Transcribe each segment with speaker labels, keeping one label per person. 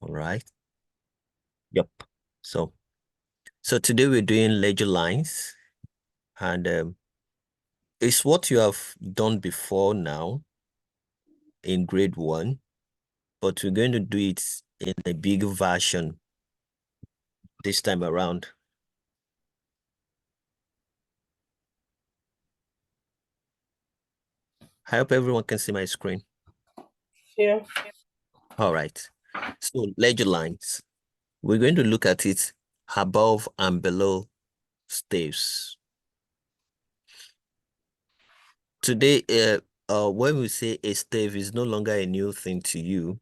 Speaker 1: All right. Yep. So today we're doing ledger lines, and it's what you have done before now in grade 1, but we're going to do it in a bigger version this time around. I hope everyone can see my screen.
Speaker 2: Yeah.
Speaker 1: All right. So ledger lines. We're going to look at it above and below staves. Today, when we say a stave is no longer a new thing to you,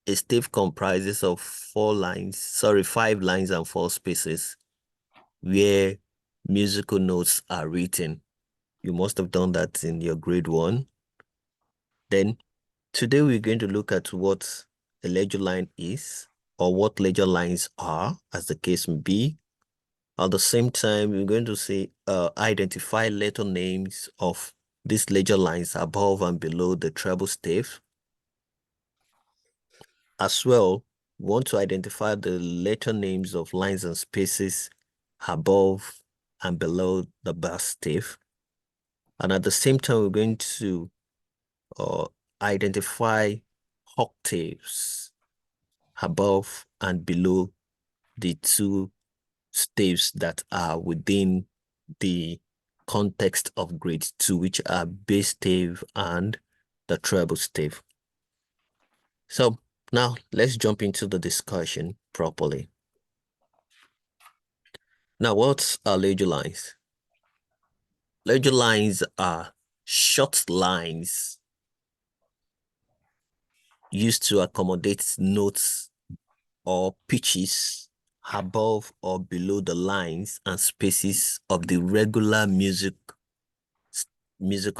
Speaker 1: a stave comprises of 5 lines and 4 spaces where musical notes are written. You must have done that in your grade 1. Then today we're going to look at what a ledger line is, or what ledger lines are, as the case may be. At the same time, we're going to say identify letter names of these ledger lines above and below the treble stave. As well, we want to identify the letter names of lines and spaces above and below the bass stave. And at the same time, we're going to identify octaves above and below the 2 staves that are within the context of grade 2, which are bass stave and the treble stave. So now let's jump into the discussion properly. Now, what are ledger lines? Ledger lines are short lines used to accommodate notes or pitches above or below the lines and spaces of the regular musical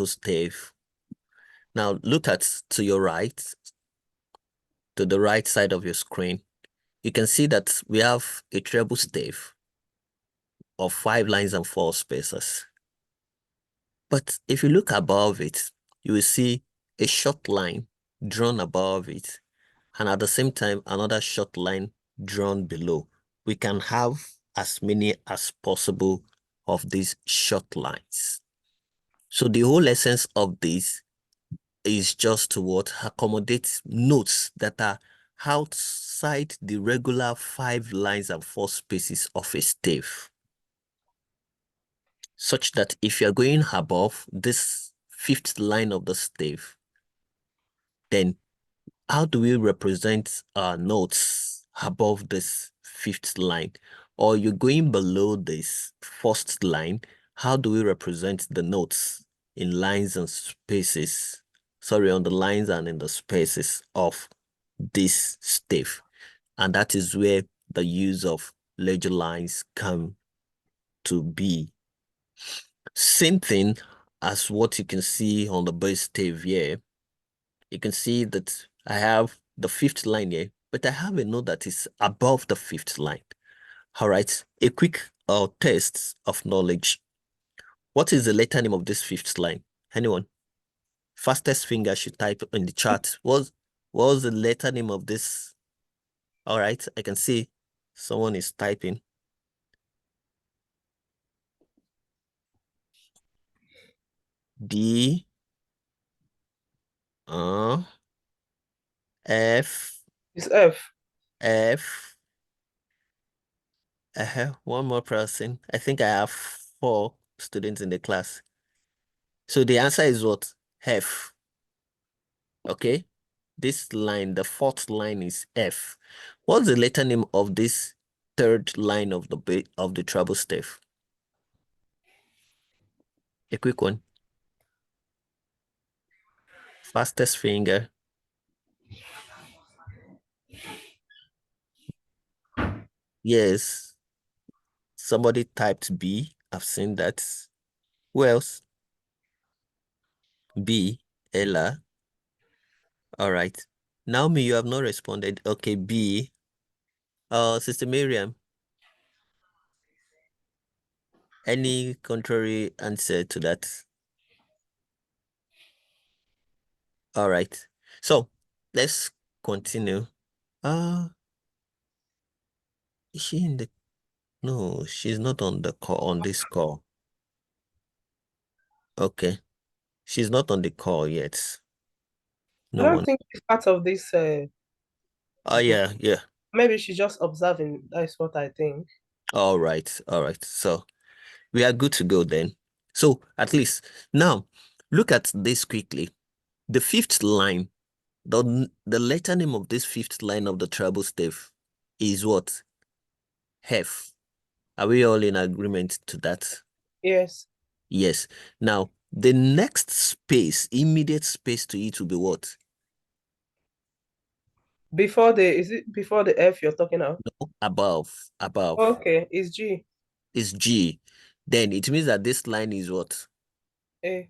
Speaker 1: stave. Now look to your right, to the right side of your screen. You can see that we have a treble stave of 5 lines and 4 spaces. But if you look above it, you will see a short line drawn above it, and at the same time, another short line drawn below. We can have as many as possible of these short lines. So the whole essence of this is just to accommodate notes that are outside the regular 5 lines and 4 spaces of a stave, such that if you're going above this 5th line of the stave, then how do we represent our notes above this 5th line? Or you're going below this 1st line, how do we represent the notes in lines and spaces? Sorry, on the lines and in the spaces of this stave. And that is where the use of ledger lines come to be. Same thing as what you can see on the bass stave here. You can see that I have the 5th line here, but I have a note that is above the 5th line. All right, a quick test of knowledge. What is the letter name of this 5th line? Anyone? Fastest finger should type in the chat. What was the letter name of this? All right, I can see someone is typing. D F.
Speaker 2: It's F.
Speaker 1: F. One more person. I think I have 4 students in the class. So the answer is what? F. Okay. This line, the 4th line is F. What's the letter name of this 3rd line of the treble stave? A quick one. Fastest finger. Yes. Somebody typed B. I've seen that. Who else? B. Ella. All right. Naomi, you have not responded. Okay, B. Sister Miriam. Any contrary answer to that? All right. So let's continue. Is she in the, no, she's not on the call, on this call. Okay. She's not on the call yet.
Speaker 2: I
Speaker 1: No
Speaker 2: don't
Speaker 1: one.
Speaker 2: think she's part of this
Speaker 1: Oh,
Speaker 2: group.
Speaker 1: yeah, yeah.
Speaker 2: Maybe she's just observing. That's what I think.
Speaker 1: All right, all right. So we are good to go then. So at least now look at this quickly. The fifth line, the letter name of this fifth line of the treble stave is what? Hef. Are we all in agreement to that?
Speaker 2: Yes.
Speaker 1: Yes. Now, the next space, immediate space to it will be what?
Speaker 2: Is it before the F you're talking of?
Speaker 1: Above, above
Speaker 2: Okay, it's G.
Speaker 1: is G. Then it means that this line is what?
Speaker 2: A.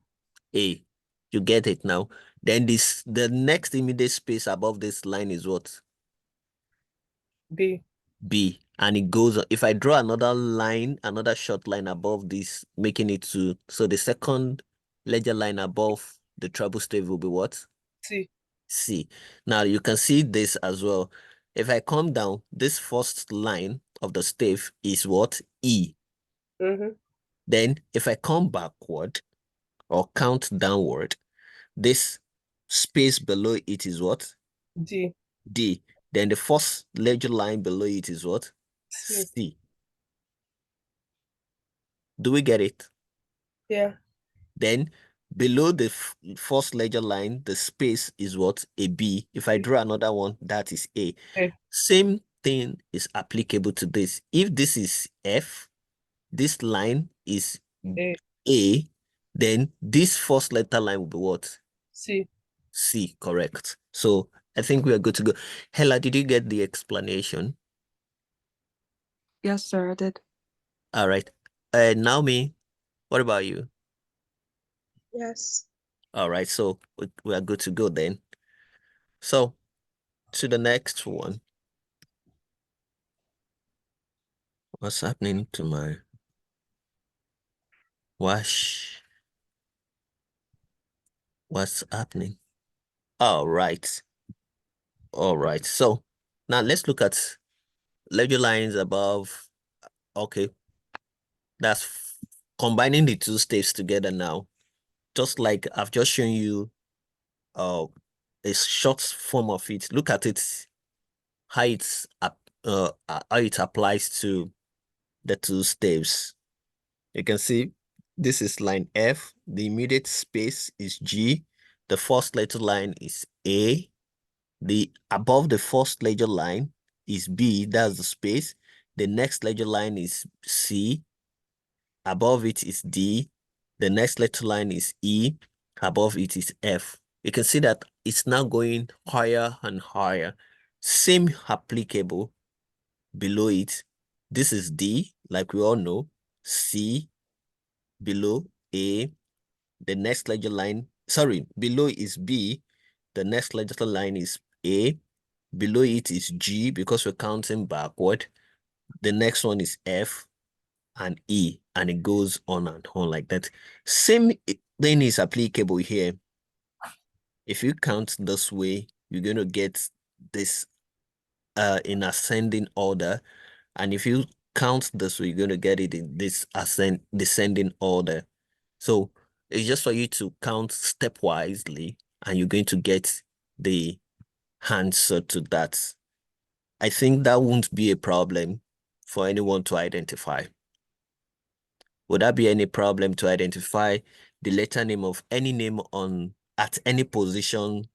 Speaker 1: A. You get it now. Then the next immediate space above this line is what?
Speaker 2: B.
Speaker 1: B. And it goes on. If I draw another line, another short line above this, making it to, so the second ledger line above the treble stave will be what?
Speaker 2: C.
Speaker 1: C. Now you can see this as well. If I come down, this first line of the stave is what? E.
Speaker 2: Mm-hmm.
Speaker 1: Then if I come backward or count downward, this space below it is what?
Speaker 2: D.
Speaker 1: D. Then the first ledger line below it is what?
Speaker 2: C.
Speaker 1: C. Do we get it?
Speaker 2: Yeah.
Speaker 1: Then below the first ledger line, the space is what? A B. If I draw another one, that is A.
Speaker 2: A.
Speaker 1: Same thing is applicable to this. If this is F, this line is
Speaker 2: A.
Speaker 1: A, then this first letter line will be what?
Speaker 2: C.
Speaker 1: C, correct. So I think we are good to go. Hella, did you get the explanation?
Speaker 3: Yes, sir, I did.
Speaker 1: All right. Naomi, what about you?
Speaker 3: Yes.
Speaker 1: All right, so we are good to go then. So to the next one. What's happening to my wash? What's happening? All right. All right. So now let's look at ledger lines above. Okay, that's combining the two staves together now. Just like I've just shown you uh a short form of it. Look at it, how how it applies to the two staves. You can see this is line F, the immediate space is G, the first letter line is A, the above the first ledger line is B, that's the space. The next ledger line is C, above it is D, the next letter line is E, above it is F. You can see that it's now going higher and higher. Same applicable below it. This is D, like we all know. C, below A, the next ledger line, sorry, below is B, the next ledger line is A, below it is G because we're counting backward, the next one is F and E, and it goes on and on like that. Same thing is applicable here. If you count this way, you're going to get this in ascending order, and if you count this way, you're going to get it in this descending order. So it's just for you to count stepwisely, and you're going to get the answer to that. I think that won't be a problem for anyone to identify. Would that be any problem to identify the letter name of any name on at any position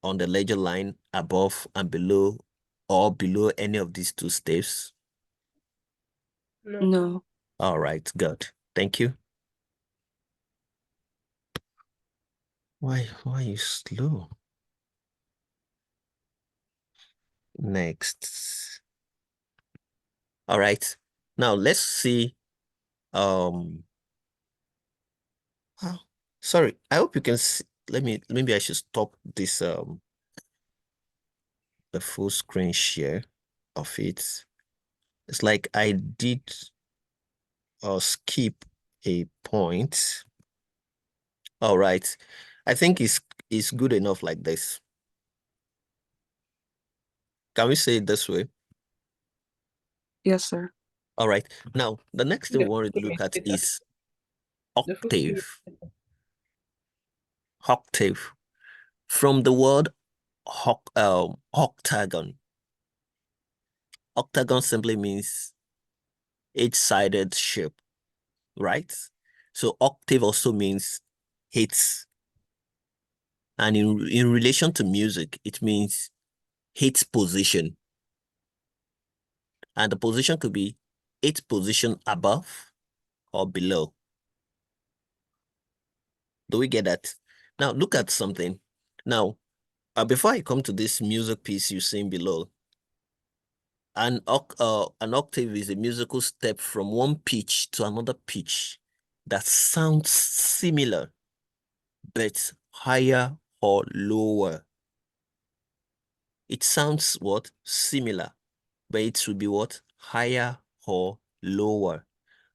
Speaker 1: on the ledger line above and below, or below any of these two staves?
Speaker 2: No.
Speaker 3: No.
Speaker 1: All right, good. Thank you. Why are you slow? Next. All right. Now let's see. Oh, sorry. I hope you can see. Maybe I should stop this the full screen share of it. It's like I did skip a point. All right. I think it's good enough like this. Can we say it this way?
Speaker 4: Yes, sir.
Speaker 1: All right. Now, the next thing we
Speaker 2: The
Speaker 1: want to
Speaker 2: full
Speaker 1: look at
Speaker 2: imitator.
Speaker 1: is
Speaker 2: The full
Speaker 1: octave.
Speaker 2: imitator.
Speaker 1: Octave. From the word octagon. Octagon simply means eight-sided shape, right? So octave also means eighth. And in relation to music, it means eighth position. And the position could be eighth position above or below. Do we get that? Now look at something. Now, before I come to this music piece you seen below, an octave is a musical step from one pitch to another pitch that sounds similar but higher or lower. It sounds what? Similar, but it should be what? Higher or lower.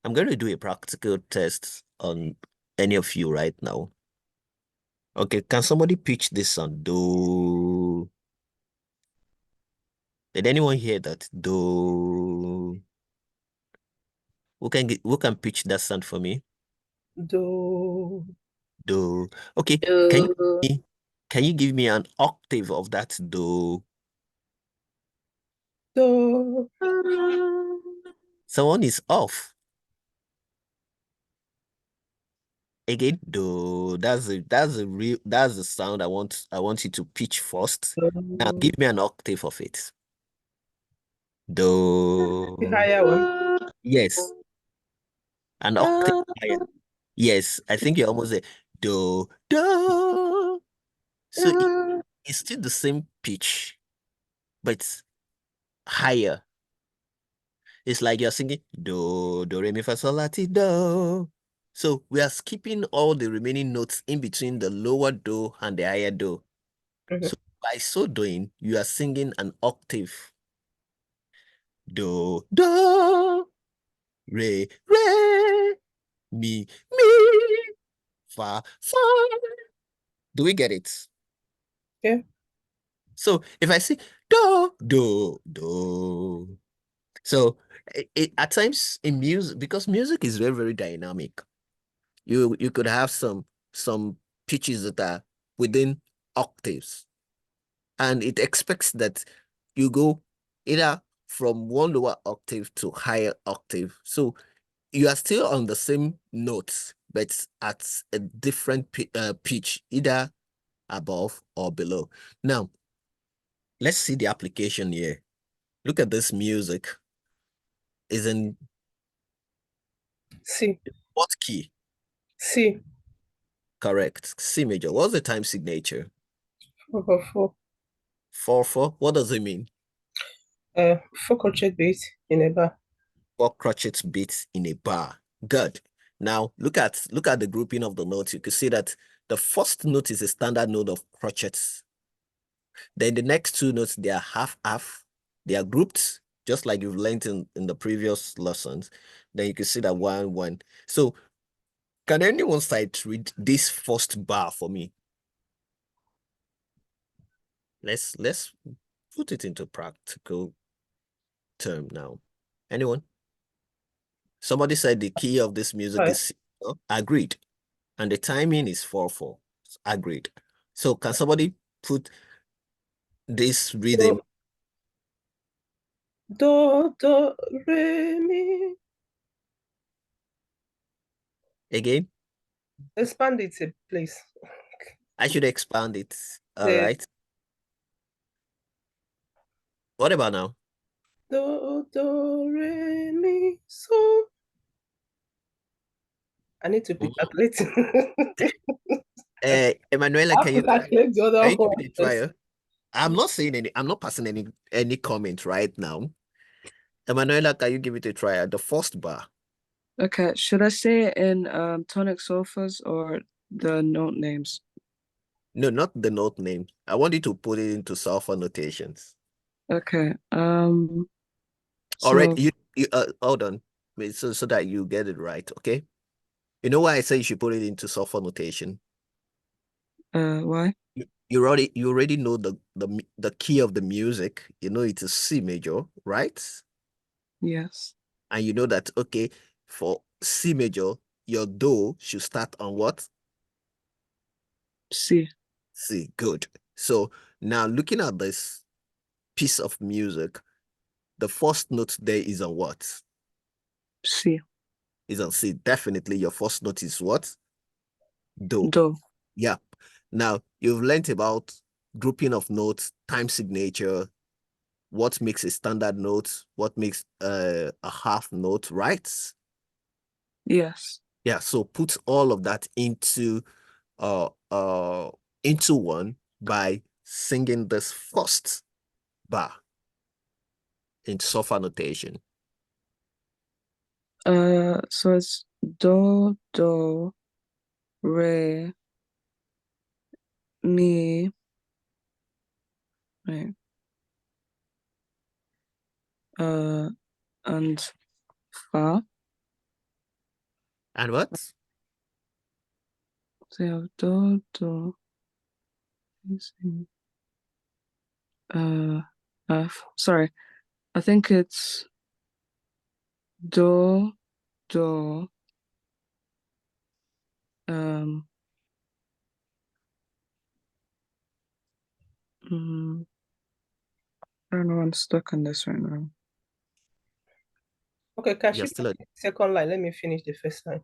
Speaker 1: I'm going to do a practical test on any of you right now. Okay, can somebody pitch this on do? Did anyone hear that? Do. Who can pitch that sound for me?
Speaker 2: Do.
Speaker 1: Do. Okay,
Speaker 3: Do.
Speaker 1: can you give me an octave of that do?
Speaker 2: Do.
Speaker 1: Someone is off. Again, do. That's the sound I want you to pitch first. Now
Speaker 2: Do.
Speaker 1: give me an octave of it. Do.
Speaker 2: The higher one.
Speaker 1: Yes, an octave higher. Yes, I think you're almost there. Do, do. So it's still the same pitch, but higher. It's like you're singing do, do, re, mi, fa, sol, la, ti, do. So we are skipping all the remaining notes in between the lower do and the higher do. So by so doing, you are singing an octave. Do, do, re, re, mi, fa, fa. Do we get it?
Speaker 2: Yeah.
Speaker 1: So if I say do, do, do. So at times in music, because music is very, very dynamic, you could have some pitches that are within octaves. And it expects that you go either from one lower octave to higher octave. So you are still on the same notes, but at a different pitch, either above or below. Now, let's see the application here. Look at this music. Is in
Speaker 2: C.
Speaker 1: what key?
Speaker 2: C.
Speaker 1: Correct. C major. What's the time signature?
Speaker 2: 4
Speaker 1: 4/4. What does it mean?
Speaker 2: 4 crochet beats in a bar.
Speaker 1: 4 crotchet beats in a bar. Good. Now look at the grouping of the notes. You can see that the first note is a standard note of crotchets. Then the next two notes, they are half. They are grouped, just like you've learned in the previous lessons. Then you can see that 1/1. So can anyone sight read this first bar for me? Let's put it into practical term now. Anyone? Somebody said the key of this music is C. Oh, agreed. And the timing is 4/4. Agreed. So can somebody put this rhythm
Speaker 2: Do, do, re, mi.
Speaker 1: again?
Speaker 2: Expand it, please.
Speaker 1: I should expand it. All
Speaker 2: Yeah.
Speaker 1: right. What about now?
Speaker 2: Do, do, re, mi, so. I need to be calculating.
Speaker 1: Emanuela,
Speaker 2: I have to calculate the other
Speaker 1: can you give
Speaker 2: one.
Speaker 1: me the trial? I'm not saying I'm not passing any comment right now. Emanuela, can you give it a try? The first bar.
Speaker 4: Okay, should I say it in tonic solfas or the note names?
Speaker 1: No, not the note name. I want you to put it into sulfur notations.
Speaker 4: Okay.
Speaker 1: All right,
Speaker 4: So
Speaker 1: you hold on. Wait, so that you get it right, okay? You know why I say you should put it into sulfur notation?
Speaker 4: why?
Speaker 1: You already know the key of the music. You know it's a C major, right?
Speaker 4: Yes.
Speaker 1: And you know that, okay, for C major, your do should start on what?
Speaker 4: C.
Speaker 1: C. Good. So now looking at this piece of music, the first note there is on what?
Speaker 4: C.
Speaker 1: Is on C. Definitely your first note is what? Do.
Speaker 4: Do.
Speaker 1: Yeah. Now you've learnt about grouping of notes, time signature, what makes a standard note, what makes a half note, right?
Speaker 4: Yes.
Speaker 1: Yeah, so put all of that into one by singing this first bar in sofa notation.
Speaker 4: So it's do, do, re, mi, right? And fa.
Speaker 1: And what?
Speaker 4: So you have do, do, F. Sorry, I think it's do, do, I don't know, I'm stuck on this right now.
Speaker 2: Okay, can
Speaker 1: You're
Speaker 2: she
Speaker 1: still
Speaker 2: continue the second line? Let me finish the first line.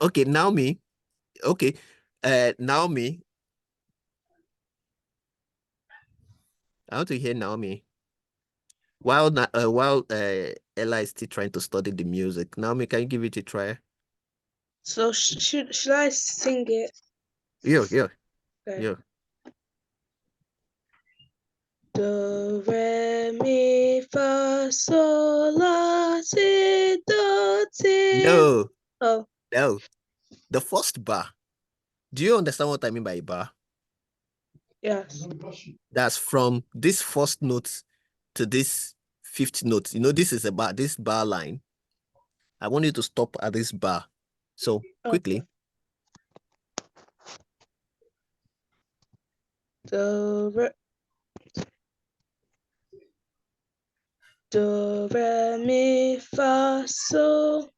Speaker 1: okay, Naomi. Okay. Naomi. I want to hear Naomi. While Ella is still trying to study the music. Naomi, can you give it a try?
Speaker 3: So should I sing it?
Speaker 1: Yeah.
Speaker 3: Okay.
Speaker 1: Yeah.
Speaker 3: Do, re, mi, fa, sol, la, si, do, ti.
Speaker 1: No.
Speaker 3: Oh,
Speaker 1: No. The first bar. Do you understand what I mean by bar?
Speaker 3: yes.
Speaker 1: That's from this first note to this fifth note. You know, this is a bar, this bar line. I want you to stop at this bar. So quickly.
Speaker 3: Okay. Do, re, mi, fa, sol.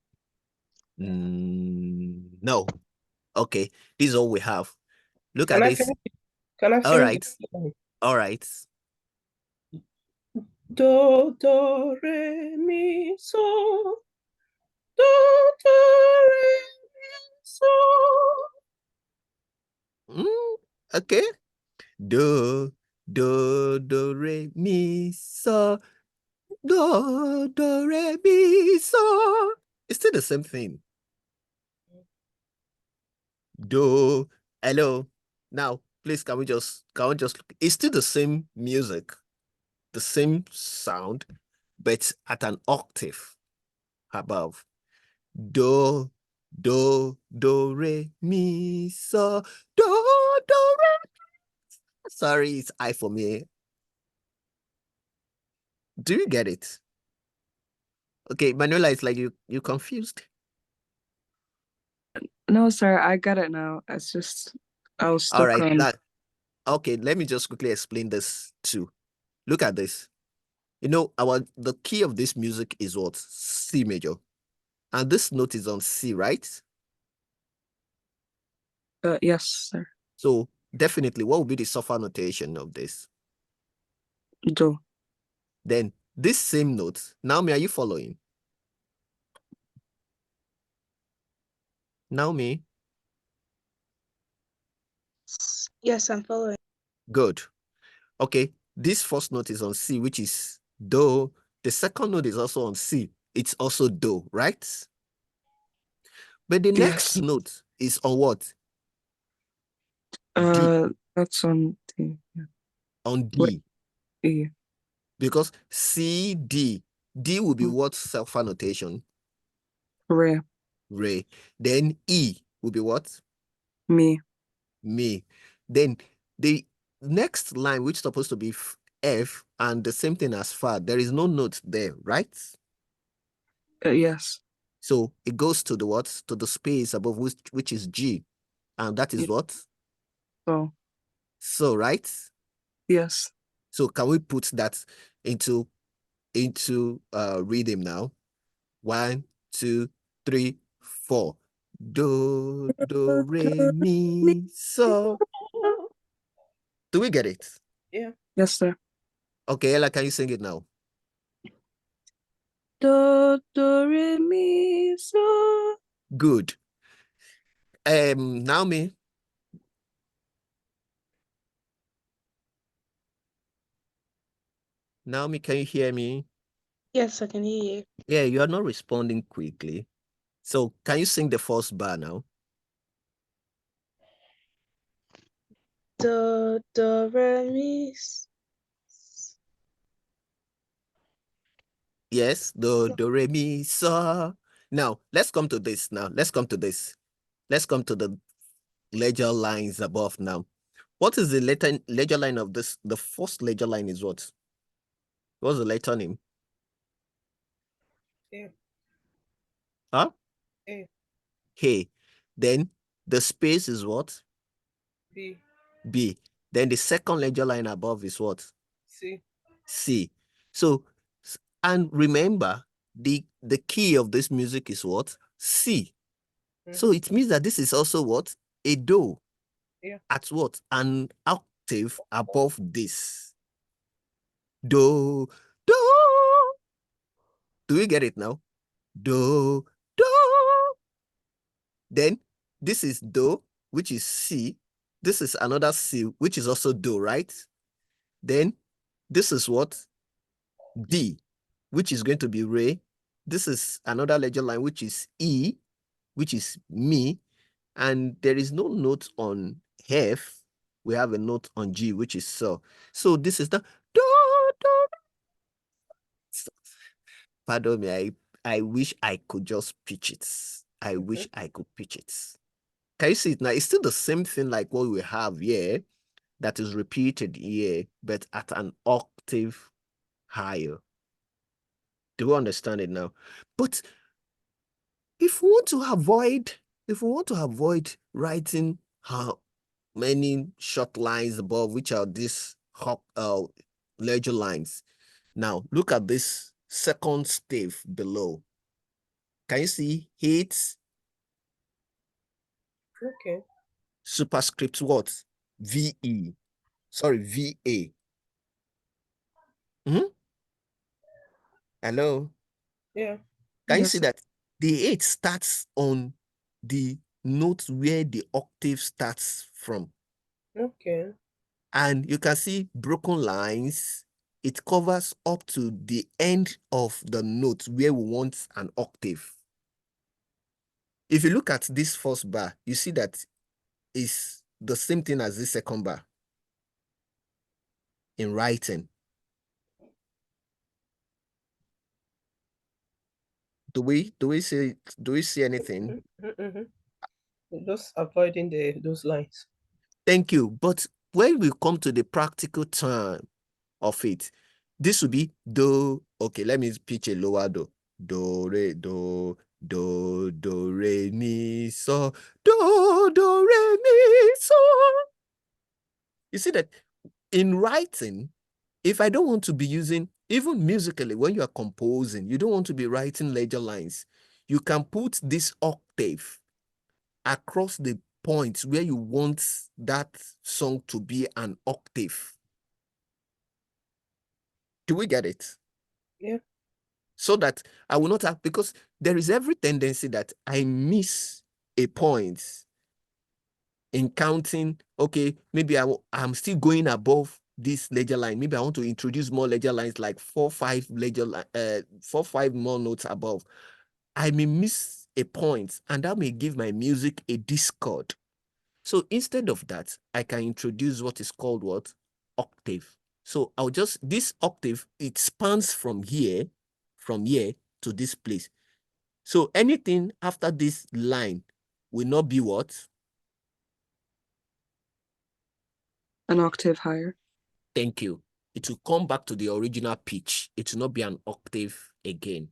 Speaker 1: No. Okay. This is all we have. Look at
Speaker 2: Can I
Speaker 1: this.
Speaker 2: finish? Can I
Speaker 1: All
Speaker 2: finish
Speaker 1: right.
Speaker 2: the line?
Speaker 1: All right.
Speaker 2: Do, do, re, mi, so. Do, do, re, mi, so.
Speaker 1: Okay. Do, re, mi, so. Do, re, mi, so. It's still the same thing. Do, hello. Now, please, can we just, it's still the same music, the same sound, but at an octave above. Do, re, mi, so, re. Sorry, it's I for me. Do you get it? Okay, Manuela, it's like you confused.
Speaker 4: No, sir, I got it now. It's just I was
Speaker 1: All
Speaker 4: stuck
Speaker 1: right,
Speaker 4: on.
Speaker 1: okay, let me just quickly explain this too. Look at this. You know, the key of this music is what? C major. And this note is on C, right?
Speaker 4: Yes, sir.
Speaker 1: So definitely, what will be the sofa notation of this?
Speaker 4: Do.
Speaker 1: Then this same note, Naomi, are you following? Naomi,
Speaker 3: Yes, I'm following.
Speaker 1: good. Okay, this first note is on C, which is do. The second note is also on C. It's also do, right? But the next
Speaker 4: Yes.
Speaker 1: note is on what? D.
Speaker 4: That's on D. Yeah.
Speaker 1: On
Speaker 4: Wait,
Speaker 1: D.
Speaker 4: E.
Speaker 1: Because C, D. D will be
Speaker 4: Mm,
Speaker 1: what self annotation?
Speaker 4: Re.
Speaker 1: Re. Then E will be what?
Speaker 4: Mi.
Speaker 1: Me. Then the next line, which is supposed to be F, and the same thing as fa, there is no note there, right?
Speaker 4: Yes.
Speaker 1: So it goes to the what? To the space above, which is G. And that is
Speaker 4: Yeah.
Speaker 1: what?
Speaker 4: So.
Speaker 1: So, right?
Speaker 4: Yes.
Speaker 1: So can we put that into into rhythm now. 1, 2, 3, 4. Do, re, mi, so. Do we get it?
Speaker 2: Yeah.
Speaker 4: Yes, sir.
Speaker 1: Okay, Ella, can you sing it now?
Speaker 4: Do, re, mi, so.
Speaker 1: Good. Naomi. Naomi, can you hear me?
Speaker 3: Yes, I can hear you.
Speaker 1: Yeah, you are not responding quickly. So can you sing the first bar now?
Speaker 3: Do, re, mi.
Speaker 1: Yes, do, re, mi, so. Now, let's come to this now. Let's come to this. Let's come to the ledger lines above now. What is the ledger line of this? The first ledger line is what? What's the letter name?
Speaker 2: A.
Speaker 1: Huh?
Speaker 2: A.
Speaker 1: Hey. Then the space is what?
Speaker 2: B.
Speaker 1: B. Then the second ledger line above is what?
Speaker 2: C.
Speaker 1: C. So, and remember, the key of this music is what? C. So it means that this is also what? A do.
Speaker 2: Yeah.
Speaker 1: At what? An octave above this. Do, do. Do we get it now? Do, do. Then this is do, which is C. This is another C, which is also do, right? Then this is what? D, which is going to be re. This is another ledger line, which is E, which is me. And there is no note on F. We have a note on G, which is so. So this is the do, do. Pardon me, I wish I could just pitch it. I wish I could pitch it. Can you see it now? It's still the same thing like what we have here that is repeated here, but at an octave higher. Do you understand it now? But if we want to avoid writing how many short lines above, which are these ledger lines. Now look at this second stave below. Can you see hits?
Speaker 2: Okay.
Speaker 1: Superscript what? VE. Sorry, VA. Hello?
Speaker 2: Yeah.
Speaker 1: Can you
Speaker 4: Yes,
Speaker 1: see
Speaker 4: sir.
Speaker 1: that the 8 starts on the note where the octave starts from?
Speaker 2: Okay.
Speaker 1: And you can see broken lines. It covers up to the end of the note where we want an octave. If you look at this first bar, you see that it's the same thing as this second bar in writing. Do we see anything?
Speaker 2: Just avoiding those lines.
Speaker 1: Thank you. But when we come to the practical term of it, this will be do. Okay, let me pitch a lower do. Do, re, do, re, mi, so. Do, re, mi, so. You see that in writing, if I don't want to be using, even musically, when you are composing, you don't want to be writing ledger lines. You can put this octave across the points where you want that song to be an octave. Do we get it?
Speaker 2: Yeah.
Speaker 1: So that I will not have, because there is every tendency that I miss a point in counting. Okay, maybe I'm still going above this ledger line. Maybe I want to introduce more ledger lines, like 4, 5 more notes above. I may miss a point, and that may give my music a discord. So instead of that, I can introduce what is called what? Octave. So I'll just, this octave, it spans from here to this place. So anything after this line will not be what?
Speaker 4: An octave higher.
Speaker 1: Thank you. It will come back to the original pitch. It will not be an octave again.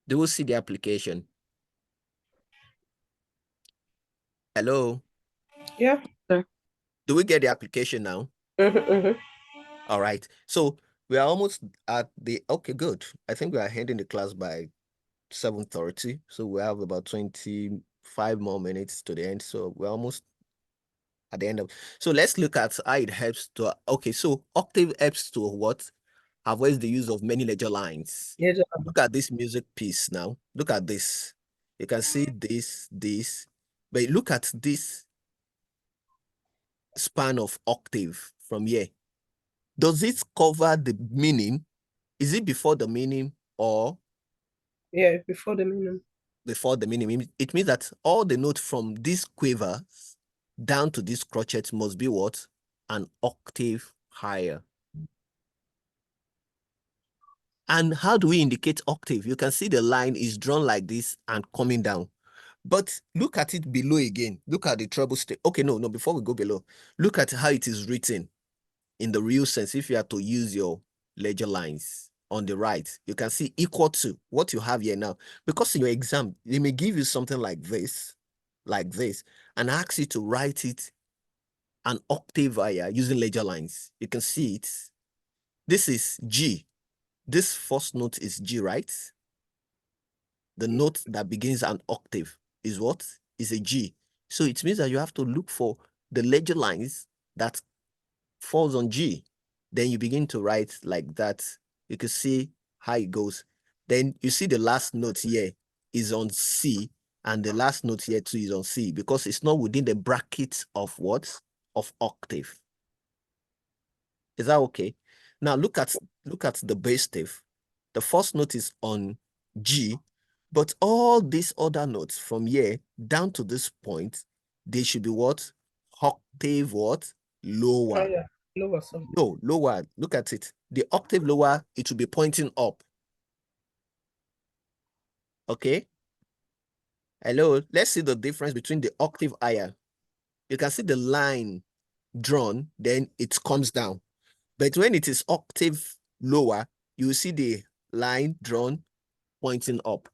Speaker 1: They will see the application. Hello?
Speaker 2: Yeah.
Speaker 4: Sir.
Speaker 1: Do we get the application now? All right. So We are almost at the, okay, good. I think we are ending the class by 7:30. So we have about 25 more minutes to the end. So we're almost at the end of, so let's look at how it helps to, okay, so octave helps to what? Avoid the use of many ledger lines.
Speaker 2: Yeah,
Speaker 1: Look at this music piece now. Look at this. You can see this, but look at this span of octave from here. Does it cover the meaning? Is it before the meaning or
Speaker 2: yeah, before the minimum.
Speaker 1: before the meaning? It means that all the notes from this quiver down to this crotchet must be what? An octave higher. And how do we indicate octave? You can see the line is drawn like this and coming down. But look at it below again. Look at the treble state. Okay, no, before we go below, look at how it is written in the real sense. If you have to use your ledger lines on the right, you can see equal to what you have here now. Because in your exam, they may give you something like this, and ask you to write it an octave higher using ledger lines. You can see it. This is G. This first note is G, right? The note that begins an octave is what? Is a G. So it means that you have to look for the ledger lines that falls on G. Then you begin to write like that. You can see how it goes. Then you see the last note here is on C, and the last note here too is on C because it's not within the brackets of what? Of octave. Is that okay? Now look at the bass stave. The first note is on G, but all these other notes from here down to this point, they should be what? Octave what? Lower.
Speaker 2: Higher, lower, sorry.
Speaker 1: No, lower. Look at it. The octave lower, it will be pointing up. Okay? Hello, let's see the difference between the octave higher. You can see the line drawn, then it comes down. But when it is octave lower, you see the line drawn pointing up.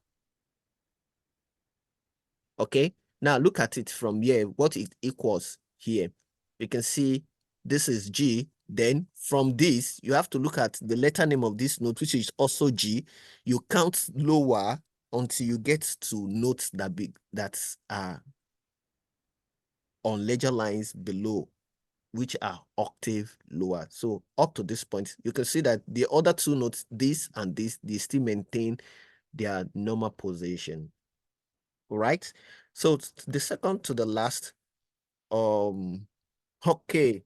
Speaker 1: Okay? Now look at it from here, what it equals here. You can see this is G. Then from this, you have to look at the letter name of this note, which is also G. You count lower until you get to notes that are on ledger lines below, which are octave lower. So up to this point, you can see that the other two notes, this and this, they still maintain their normal position. All right. So the second to the last, okay.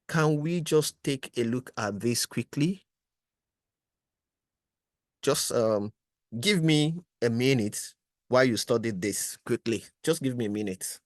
Speaker 1: Can we just take a look at this quickly? Just give me a minute while you study this quickly. Just give me a minute.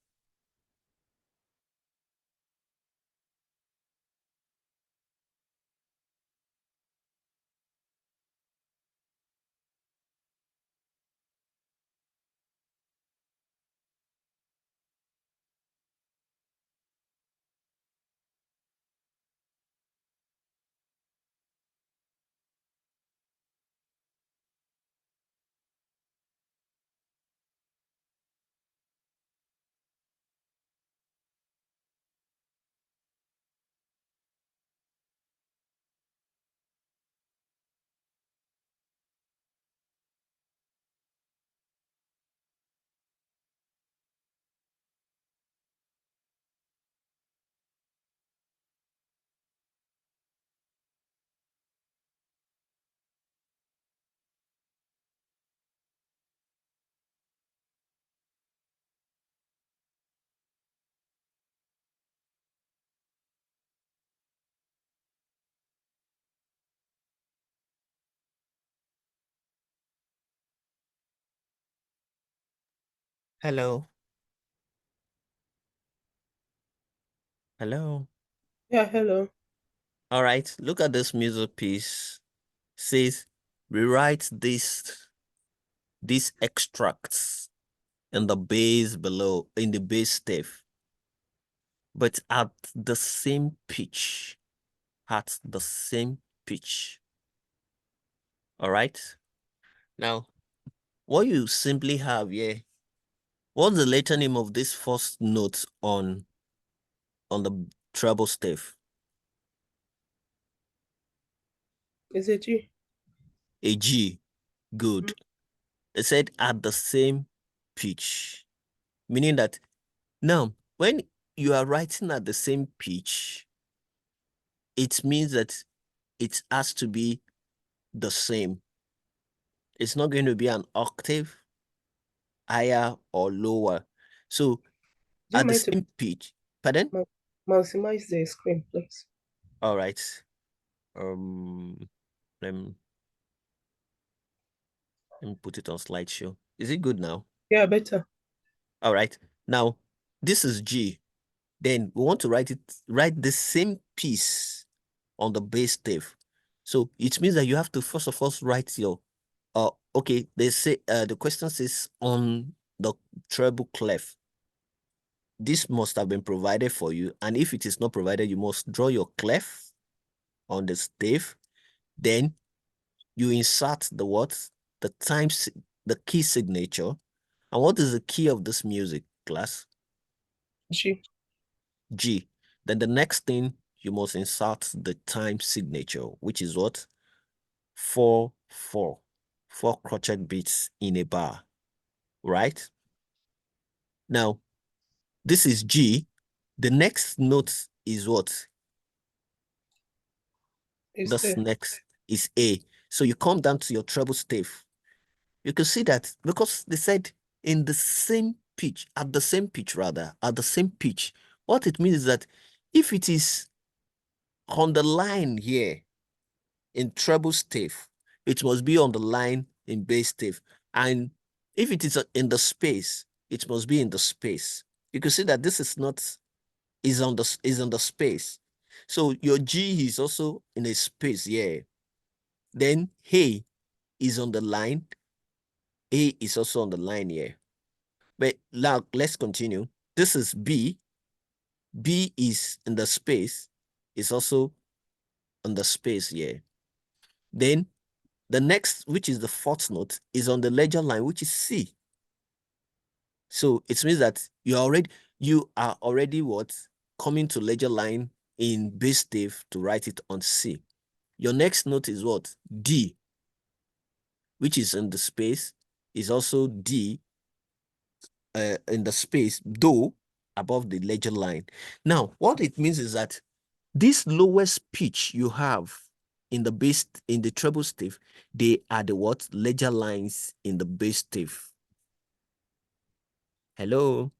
Speaker 1: Hello. Hello.
Speaker 2: Yeah, hello.
Speaker 1: All right. Look at this music piece. Says rewrite these extracts in the bass below, in the bass stave, but at the same pitch. At the same pitch. All right. Now, what you simply have here, what's the letter name of this first note on the treble stave?
Speaker 2: Is it G?
Speaker 1: A G. Good. It said at the same pitch, meaning that now when you are writing at the same pitch, it means that it has to be the same. It's not going to be an octave higher or lower. So
Speaker 2: Do you
Speaker 1: at the
Speaker 2: mind to
Speaker 1: same pitch, pardon?
Speaker 2: maximize the screen, please?
Speaker 1: All right. Let me put it on slideshow. Is it good now?
Speaker 2: Yeah, better.
Speaker 1: All right. Now, this is G. Then we want to write the same piece on the bass stave. So it means that you have to first of all write your okay, they say the question says on the treble clef. This must have been provided for you, and if it is not provided, you must draw your clef on the stave. Then you insert the what? The key signature. And what is the key of this music, class?
Speaker 2: G.
Speaker 1: G. Then the next thing, you must insert the time signature, which is what? 4/4. 4 crochet beats in a bar, right? Now, this is G. The next note is what?
Speaker 2: Is
Speaker 1: This
Speaker 2: there?
Speaker 1: next is A. So you come down to your treble stave. You can see that because they said in the same pitch, at the same pitch rather, at the same pitch, what it means is that if it is on the line here in treble stave, it must be on the line in bass stave. And if it is in the space, it must be in the space. You can see that this is not, is on the space. So your G is also in a space here. Then A is on the line. A is also on the line here. But now let's continue. This is B. B is in the space. It's also on the space here. Then the next, which is the fourth note, is on the ledger line, which is C. So it means that you are already what? Coming to ledger line in bass stave to write it on C. Your next note is what? D, which is in the space, is also D in the space, though above the ledger line. Now, what it means is that this lowest pitch you have in the bass, in the treble stave, they are the what? Ledger lines in the bass stave. Hello?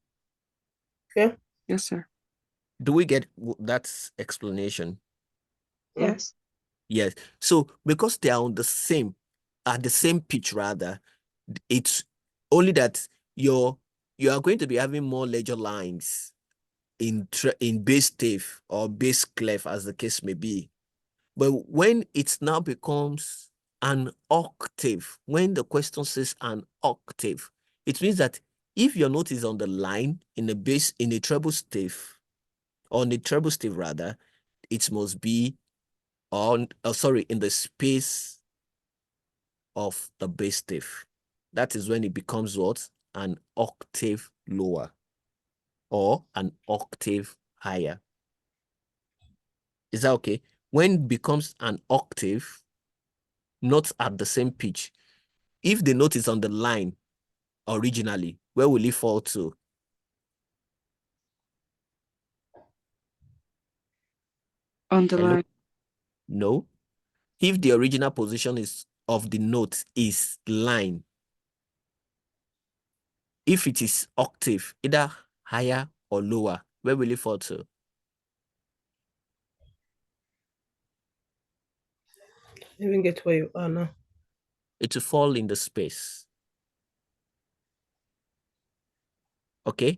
Speaker 2: Yeah.
Speaker 4: Yes, sir.
Speaker 1: Do we get that explanation?
Speaker 3: Yes.
Speaker 1: Yes. So because they are on the same, at the same pitch rather, it's only that you are going to be having more ledger lines in bass stave or bass clef, as the case may be. But when it now becomes an octave, when the question says an octave, it means that if your note is on the line in a treble stave, on the treble stave rather, it must be on, in the space of the bass stave. That is when it becomes what? An octave lower or an octave higher. Is that okay? When it becomes an octave, not at the same pitch, if the note is on the line originally, where will it fall to?
Speaker 4: On the
Speaker 1: Hello?
Speaker 4: line.
Speaker 1: No. If the original position of the note is line, if it is octave, either higher or lower, where will it fall to?
Speaker 2: I even get where you are now.
Speaker 1: It will fall in the space. Okay?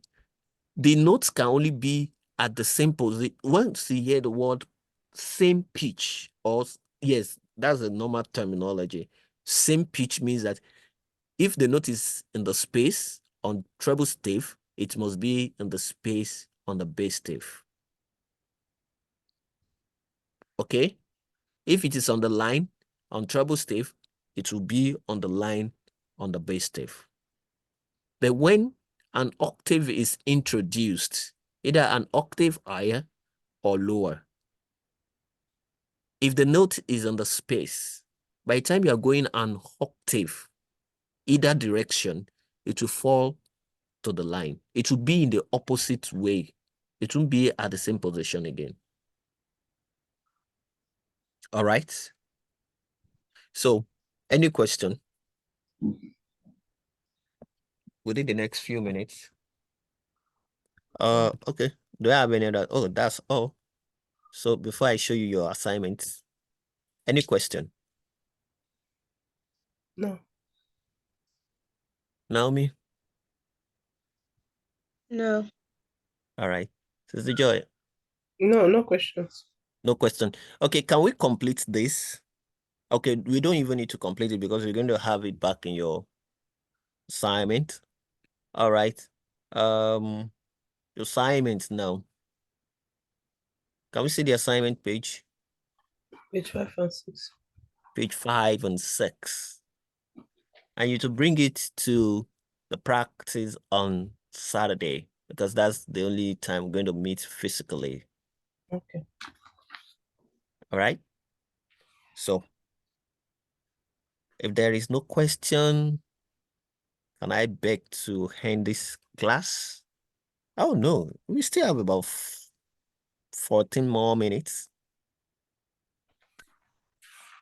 Speaker 1: The notes can only be at the same position. Once you hear the word same pitch, or yes, that's a normal terminology. Same pitch means that if the note is in the space on treble stave, it must be in the space on the bass stave. Okay? If it is on the line on treble stave, it will be on the line on the bass stave. But when an octave is introduced, either an octave higher or lower. If the note is on the space, by the time you are going an octave, either direction, it will fall to the line. It will be in the opposite way. It won't be at the same position again. All right. So, any question within the next few minutes? Okay. Do I have any other? Oh, that's all. So before I show you your assignments, any question?
Speaker 2: No.
Speaker 1: Naomi?
Speaker 3: No.
Speaker 1: All right. Sister Joy?
Speaker 2: No, no questions.
Speaker 1: No question. Okay, can we complete this? Okay, we don't even need to complete it because we're going to have it back in your assignment. All right. Assignment now. Can we see the assignment page?
Speaker 2: Page 5 and 6.
Speaker 1: Page 5 and 6. And you to bring it to the practice on Saturday because that's the only time we're going to meet physically.
Speaker 2: Okay.
Speaker 1: All right. So if there is no question, can I beg to end this class? Oh no, we still have about 14 more minutes.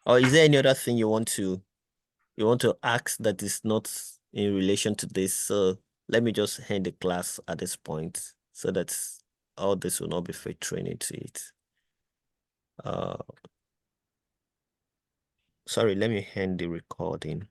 Speaker 1: Or is there any other thing you want to ask that is not in relation to this? So let me just end the class at this point so that all this will not be filtering into it. Sorry, let me end the recording.